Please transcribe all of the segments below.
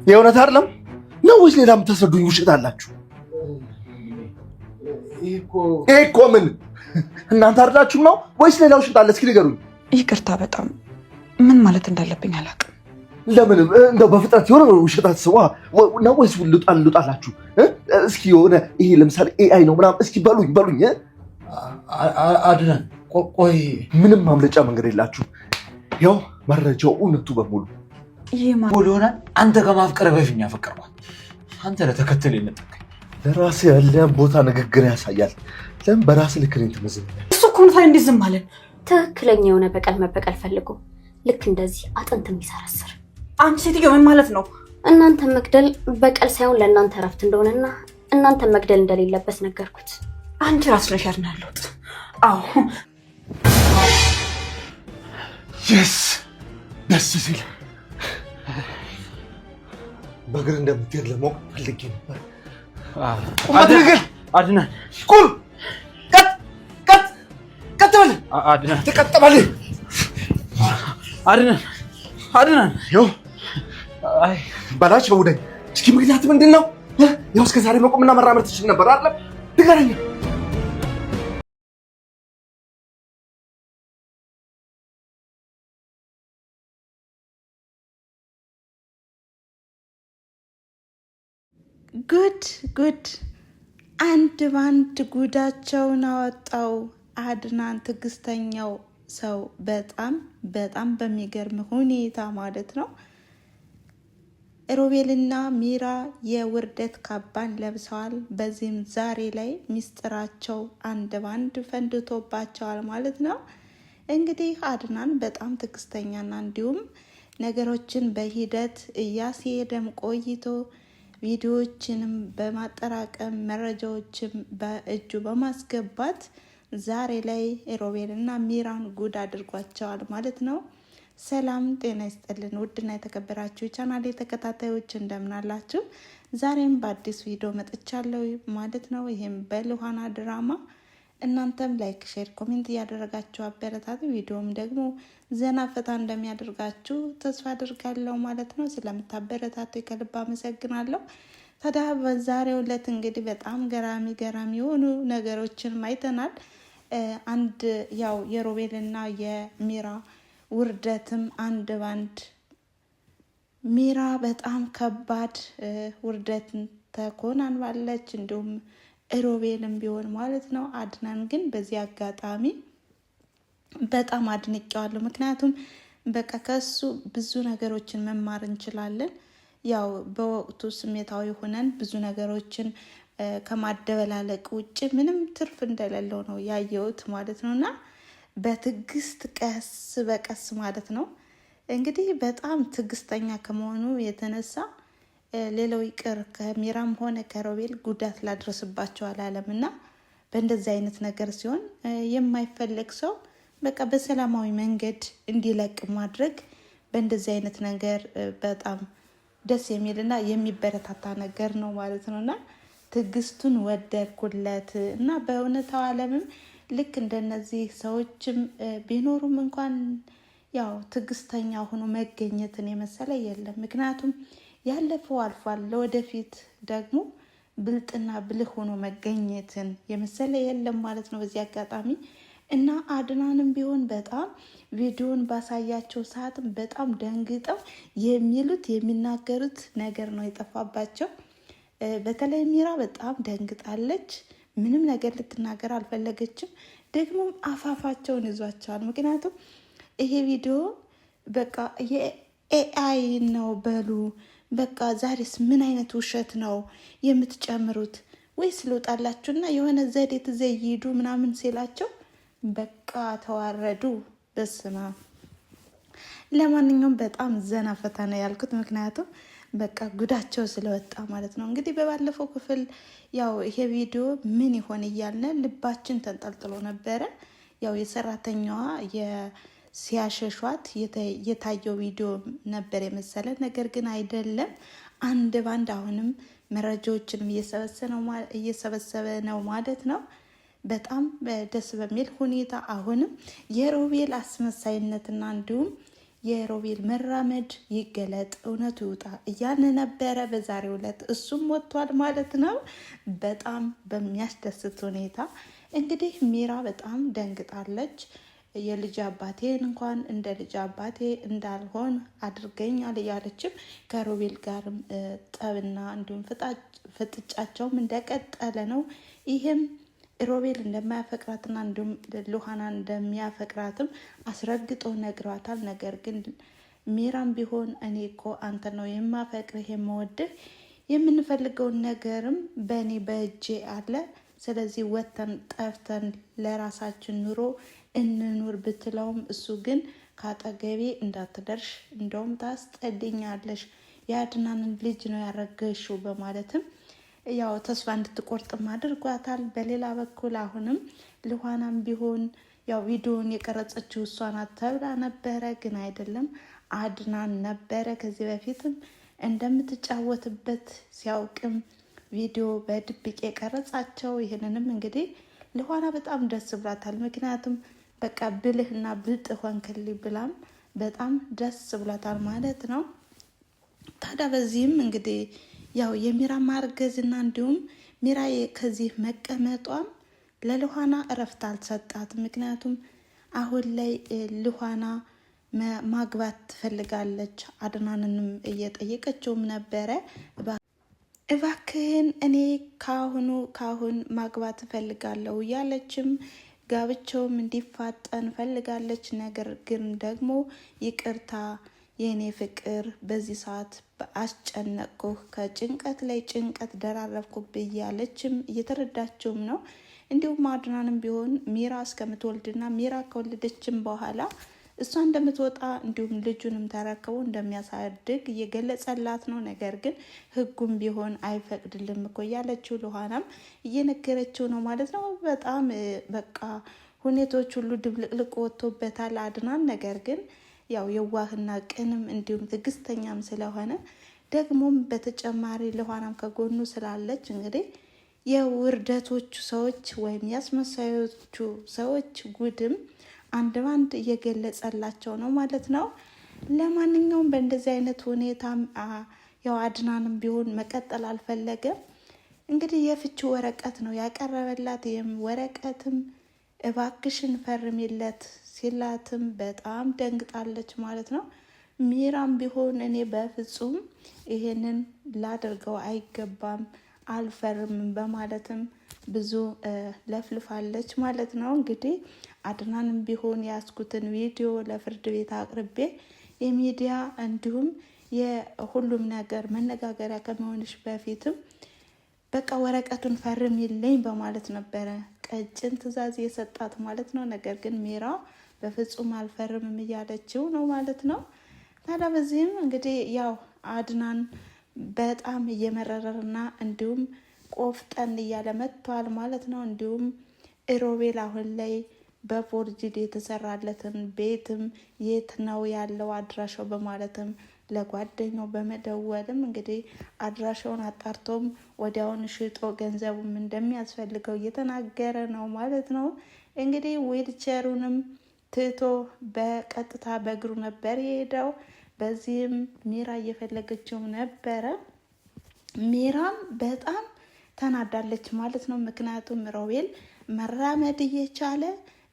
የእውነት አይደለም ነው ወይስ ሌላ የምታስረዱኝ ውሸት አላችሁ? ይሄ እኮ ምን እናንተ አይደላችሁም ነው ወይስ ሌላ ውሸት አለ? እስኪ ንገሩኝ። ይቅርታ፣ በጣም ምን ማለት እንዳለብኝ አላውቅም። ለምን እንደው በፍጥነት የሆነ ውሸት አትሰዋ ነው ወይስ ልጣላችሁ? እስኪ የሆነ ይሄ ለምሳሌ ኤአይ ነው ምናምን እስኪ በሉኝ። አድነን ቆይ፣ ምንም ማምለጫ መንገድ የላችሁ። ያው መረጃው እውነቱ በሙሉ ሆነ። አንተ ከማፍቀር በፊት ያፈቀርኳት አንተ ለተከተለ የነጠቀኝ ለራስ ያለ ቦታ ንግግር ያሳያል። ለምን በራስ ልክ ነኝ ትመዝኛለህ? እሱ ኮንፋይ እንዴት ዝም አለን? ትክክለኛ የሆነ በቀል መበቀል ፈልጎ ልክ እንደዚህ አጥንት የሚሰረስር አንቺ ሴትዮ ምን ማለት ነው? እናንተ መግደል በቀል ሳይሆን ለእናንተ ረፍት እንደሆነና እናንተ መግደል እንደሌለበት ነገርኩት። አንቺ ራስሽ ነሽ ያድናለሁት። አዎ የስ ደስ ሲል በእግር እንደምትሄድ ለማወቅ ፈልጌ ነበር። አድነን ቁም! ቀጥ በል! አድነን ተቀጥበል! አድነን ይኸው በላቸው ውደኝ። እስኪ ምክንያት ምንድን ነው? ይኸው እስከ ዛሬ መቆምና መራመድ ትችል ነበር አይደለም? ንገረኝ። ጉድ! አንድ ባንድ ጉዳቸውን አወጣው አድናን ትዕግስተኛው ሰው። በጣም በሚገርም ሁኔታ ማለት ነው። ሮቤልና ሚራ የውርደት ካባን ለብሰዋል። በዚህም ዛሬ ላይ ሚስጥራቸው አንድ ባንድ ፈንድቶባቸዋል ማለት ነው። እንግዲህ አድናን በጣም ትዕግስተኛና እንዲሁም ነገሮችን በሂደት እያስሄደም ቆይቶ ቪዲዮዎችንም በማጠራቀም መረጃዎችም በእጁ በማስገባት ዛሬ ላይ ሮቤልና ሚራን ጉድ አድርጓቸዋል ማለት ነው። ሰላም ጤና ይስጥልን ውድና የተከበራችሁ የቻናሌ ተከታታዮች እንደምናላችሁ፣ ዛሬም በአዲስ ቪዲዮ መጥቻለሁ ማለት ነው። ይሄም በሉሃና ድራማ እናንተም ላይክ፣ ሼር፣ ኮሜንት እያደረጋችሁ አበረታቱ። ቪዲዮም ደግሞ ዘና ፈታ እንደሚያደርጋችሁ ተስፋ አድርጋለሁ ማለት ነው። ስለምታበረታቱ ከልብ አመሰግናለሁ። ታዲያ በዛሬው ዕለት እንግዲህ በጣም ገራሚ የሆኑ ነገሮችን አይተናል። አንድ ያው የሮቤልና የሚራ ውርደትም አንድ ባንድ ሚራ በጣም ከባድ ውርደትን ተኮናንባለች። እንዲሁም ሮቤልም ቢሆን ማለት ነው። አድናን ግን በዚህ አጋጣሚ በጣም አድንቄዋለሁ። ምክንያቱም በቃ ከሱ ብዙ ነገሮችን መማር እንችላለን። ያው በወቅቱ ስሜታዊ ሆነን ብዙ ነገሮችን ከማደበላለቅ ውጭ ምንም ትርፍ እንደሌለው ነው ያየሁት ማለት ነው። እና በትዕግስት ቀስ በቀስ ማለት ነው እንግዲህ በጣም ትዕግስተኛ ከመሆኑ የተነሳ ሌላው ይቅር ከሚራም ሆነ ከሮቤል ጉዳት ላድረስባቸው አላለም። እና በእንደዚህ አይነት ነገር ሲሆን የማይፈለግ ሰው በቃ በሰላማዊ መንገድ እንዲለቅ ማድረግ በእንደዚህ አይነት ነገር በጣም ደስ የሚልና የሚበረታታ ነገር ነው ማለት ነው። እና ትዕግስቱን ወደድኩለት። እና በእውነታው ዓለምም ልክ እንደነዚህ ሰዎችም ቢኖሩም እንኳን ያው ትዕግስተኛ ሆኖ መገኘትን የመሰለ የለም። ምክንያቱም ያለፈው አልፏል። ለወደፊት ደግሞ ብልጥና ብልህ ሆኖ መገኘትን የመሰለ የለም ማለት ነው በዚህ አጋጣሚ። እና አድናንም ቢሆን በጣም ቪዲዮን ባሳያቸው ሰዓትም በጣም ደንግጠው የሚሉት የሚናገሩት ነገር ነው የጠፋባቸው። በተለይ ሚራ በጣም ደንግጣለች። ምንም ነገር ልትናገር አልፈለገችም። ደግሞም አፋፋቸውን ይዟቸዋል። ምክንያቱም ይሄ ቪዲዮ በቃ የኤአይ ነው በሉ በቃ ዛሬስ ምን አይነት ውሸት ነው የምትጨምሩት? ወይስ ልውጣላችሁና የሆነ ዘዴ ትዘይዱ ምናምን ሲላቸው በቃ ተዋረዱ። በስማ ለማንኛውም በጣም ዘና ፈታ ነው ያልኩት። ምክንያቱም በቃ ጉዳቸው ስለወጣ ማለት ነው። እንግዲህ በባለፈው ክፍል ያው ይሄ ቪዲዮ ምን ይሆን እያልን ልባችን ተንጠልጥሎ ነበረ። ያው የሰራተኛዋ ሲያሸሿት የታየው ቪዲዮ ነበር የመሰለ፣ ነገር ግን አይደለም። አንድ ባንድ አሁንም መረጃዎችንም እየሰበሰበ ነው ማለት ነው። በጣም ደስ በሚል ሁኔታ አሁንም የሮቤል አስመሳይነትና እንዲሁም የሮቤል መራመድ ይገለጥ እውነቱ ይውጣ እያለ ነበረ። በዛሬው ዕለት እሱም ወጥቷል ማለት ነው። በጣም በሚያስደስት ሁኔታ እንግዲህ ሚራ በጣም ደንግጣለች። የልጅ አባቴን እንኳን እንደ ልጅ አባቴ እንዳልሆን አድርገኛል እያለችም ከሮቤል ጋርም ጠብና እንዲሁም ፍጥጫቸውም እንደቀጠለ ነው። ይህም ሮቤል እንደማያፈቅራትና እንዲሁም ሉሃናን እንደሚያፈቅራትም አስረግጦ ነግሯታል። ነገር ግን ሚራም ቢሆን እኔ እኮ አንተ ነው የማፈቅርህ የምወድህ፣ የምንፈልገውን ነገርም በእኔ በእጄ አለ፣ ስለዚህ ወተን ጠፍተን ለራሳችን ኑሮ እንኑር ብትለውም እሱ ግን ካጠገቤ እንዳትደርሽ እንደውም ታስጠልኛለሽ፣ የአድናንን ልጅ ነው ያረገሽው በማለትም ያው ተስፋ እንድትቆርጥም አድርጓታል። በሌላ በኩል አሁንም ሉሃናም ቢሆን ያው ቪዲዮን የቀረጸችው እሷ ናት ተብላ ነበረ፣ ግን አይደለም አድናን ነበረ። ከዚህ በፊትም እንደምትጫወትበት ሲያውቅም ቪዲዮ በድብቅ የቀረጻቸው። ይህንንም እንግዲህ ሉሃና በጣም ደስ ብላታል። ምክንያቱም በቃ ብልህና ብልጥ ሆንክልኝ ብላም በጣም ደስ ብላታል ማለት ነው። ታዲያ በዚህም እንግዲህ ያው የሚራ ማርገዝና እንዲሁም ሚራ ከዚህ መቀመጧም ለሉሃና እረፍት አልሰጣት። ምክንያቱም አሁን ላይ ሉሃና ማግባት ትፈልጋለች። አድናንንም እየጠየቀችውም ነበረ። እባክህን እኔ ካሁን ማግባት እፈልጋለሁ እያለችም ጋብቻውም እንዲፋጠን ፈልጋለች። ነገር ግን ደግሞ ይቅርታ የኔ ፍቅር በዚህ ሰዓት አስጨነቅኩህ፣ ከጭንቀት ላይ ጭንቀት ደራረብኩብህ እያለችም እየተረዳችውም ነው። እንዲሁም አድናንም ቢሆን ሚራ እስከምትወልድና ሚራ ከወለደችም በኋላ እሷ እንደምትወጣ እንዲሁም ልጁንም ተረክቦ እንደሚያሳድግ እየገለጸላት ነው። ነገር ግን ሕጉም ቢሆን አይፈቅድልም እኮ እያለችው ሉሃናም እየነገረችው ነው ማለት ነው። በጣም በቃ ሁኔታዎች ሁሉ ድብልቅልቅ ወጥቶበታል አድናን። ነገር ግን ያው የዋህና ቅንም እንዲሁም ትዕግስተኛም ስለሆነ ደግሞም በተጨማሪ ሉሃናም ከጎኑ ስላለች እንግዲህ የውርደቶቹ ሰዎች ወይም ያስመሳዮቹ ሰዎች ጉድም አንድ ባንድ እየገለጸላቸው ነው ማለት ነው። ለማንኛውም በእንደዚህ አይነት ሁኔታ ያው አድናንም ቢሆን መቀጠል አልፈለገም። እንግዲህ የፍቺ ወረቀት ነው ያቀረበላት። ይህም ወረቀትም እባክሽን ፈርሚለት ሲላትም በጣም ደንግጣለች ማለት ነው። ሚራም ቢሆን እኔ በፍጹም ይሄንን ላደርገው አይገባም አልፈርምም በማለትም ብዙ ለፍልፋለች ማለት ነው። እንግዲህ አድናንም ቢሆን ያስኩትን ቪዲዮ ለፍርድ ቤት አቅርቤ የሚዲያ እንዲሁም የሁሉም ነገር መነጋገሪያ ከመሆንሽ በፊትም በቃ ወረቀቱን ፈርሚልኝ በማለት ነበረ ቀጭን ትዕዛዝ የሰጣት ማለት ነው። ነገር ግን ሚራ በፍጹም አልፈርምም እያለችው ነው ማለት ነው። ታዲያ በዚህም እንግዲህ ያው አድናን በጣም እየመረረና እንዲሁም ቆፍጠን እያለ መጥቷል ማለት ነው። እንዲሁም ሮቤል አሁን ላይ በፎርጅድ የተሰራለትን ቤትም የት ነው ያለው አድራሻው በማለትም ለጓደኛው በመደወልም እንግዲህ አድራሻውን አጣርቶም ወዲያውን ሽጦ ገንዘቡም እንደሚያስፈልገው እየተናገረ ነው ማለት ነው። እንግዲህ ዊልቸሩንም ትቶ በቀጥታ በእግሩ ነበር የሄደው። በዚህም ሚራ እየፈለገችው ነበረ። ሚራም በጣም ተናዳለች ማለት ነው። ምክንያቱም ሮቤል መራመድ እየቻለ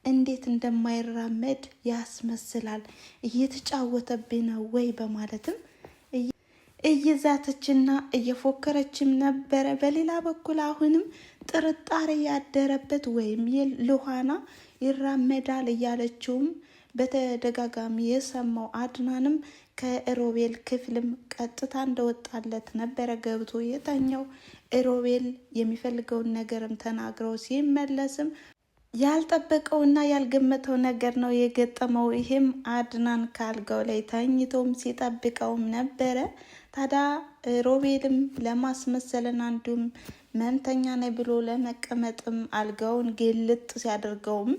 እንዴት እንደማይራመድ ያስመስላል፣ እየተጫወተብኝ ነው ወይ በማለትም እየዛተችና እየፎከረችም ነበረ። በሌላ በኩል አሁንም ጥርጣሬ ያደረበት ወይም ሉሃና ይራመዳል እያለችውም በተደጋጋሚ የሰማው አድናንም ከሮቤል ክፍልም ቀጥታ እንደወጣለት ነበረ ገብቶ የተኛው። ሮቤል የሚፈልገውን ነገርም ተናግረው ሲመለስም ያልጠበቀውና ያልገመተው ነገር ነው የገጠመው። ይህም አድናን ካልጋው ላይ ተኝቶም ሲጠብቀውም ነበረ። ታዲያ ሮቤልም ለማስመሰልና እንዲሁም መምተኛ ነኝ ብሎ ለመቀመጥም አልጋውን ግልጥ ሲያደርገውም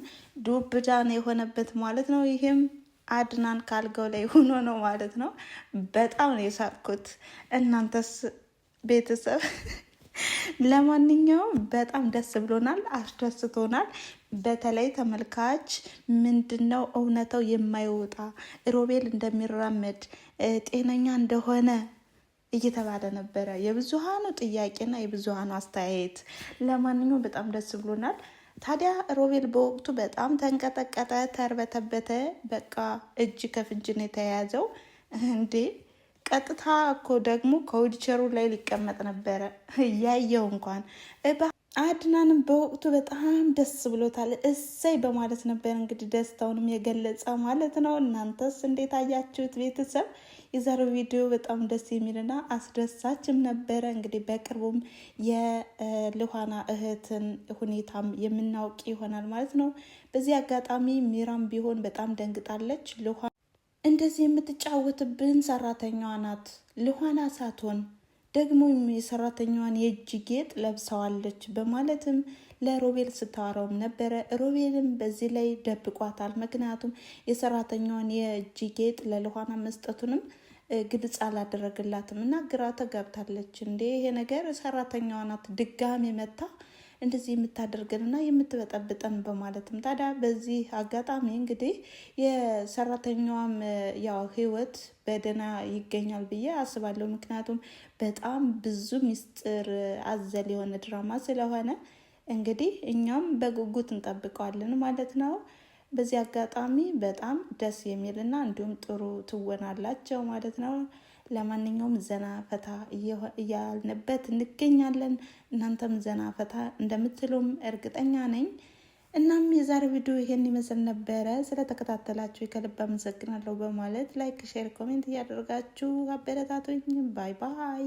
ዱብዳ ነው የሆነበት ማለት ነው። ይህም አድናን ካልጋው ላይ ሆኖ ነው ማለት ነው። በጣም ነው የሳቅኩት። እናንተስ ቤተሰብ ለማንኛውም በጣም ደስ ብሎናል፣ አስደስቶናል። በተለይ ተመልካች ምንድነው እውነታው የማይወጣ ሮቤል እንደሚራመድ ጤነኛ እንደሆነ እየተባለ ነበረ፣ የብዙሃኑ ጥያቄና የብዙሃኑ አስተያየት። ለማንኛውም በጣም ደስ ብሎናል። ታዲያ ሮቤል በወቅቱ በጣም ተንቀጠቀጠ፣ ተርበተበተ። በቃ እጅ ከፍንጅ ነው የተያያዘው። እንዴ ቀጥታ እኮ ደግሞ ከዊልቸሩ ላይ ሊቀመጥ ነበረ እያየው እንኳን። አድናንም በወቅቱ በጣም ደስ ብሎታል። እሰይ በማለት ነበር እንግዲህ ደስታውንም የገለጸ ማለት ነው። እናንተስ እንዴት አያችሁት ቤተሰብ? የዛሬው ቪዲዮ በጣም ደስ የሚልና አስደሳችም ነበረ። እንግዲህ በቅርቡም የልኋና እህትን ሁኔታም የምናውቅ ይሆናል ማለት ነው። በዚህ አጋጣሚ ሚራም ቢሆን በጣም ደንግጣለች። ልኋና እንደዚህ የምትጫወትብን ሰራተኛዋ ናት፣ ልኋና ሳትሆን ደግሞ የሰራተኛዋን የእጅ ጌጥ ለብሰዋለች በማለትም ለሮቤል ስታወራውም ነበረ። ሮቤልም በዚህ ላይ ደብቋታል። ምክንያቱም የሰራተኛዋን የእጅ ጌጥ ለልኋና መስጠቱንም ግልጽ አላደረግላትም እና ግራ ተጋብታለች። እንዴ ይሄ ነገር ሰራተኛዋ ናት ድጋሚ መታ እንደዚህ የምታደርገንና የምትበጠብጠን በማለትም ታዲያ በዚህ አጋጣሚ እንግዲህ የሰራተኛዋም ያው ህይወት በደህና ይገኛል ብዬ አስባለሁ። ምክንያቱም በጣም ብዙ ሚስጥር አዘል የሆነ ድራማ ስለሆነ እንግዲህ እኛም በጉጉት እንጠብቀዋለን ማለት ነው። በዚህ አጋጣሚ በጣም ደስ የሚልና እንዲሁም ጥሩ ትወናላቸው ማለት ነው። ለማንኛውም ዘና ፈታ እያልንበት እንገኛለን። እናንተም ዘና ፈታ እንደምትሉም እርግጠኛ ነኝ። እናም የዛሬ ቪዲዮ ይሄን ይመስል ነበረ። ስለተከታተላችሁ ከልብ አመሰግናለሁ በማለት ላይክ፣ ሼር፣ ኮሜንት እያደረጋችሁ አበረታቱኝ። ባይ ባይ።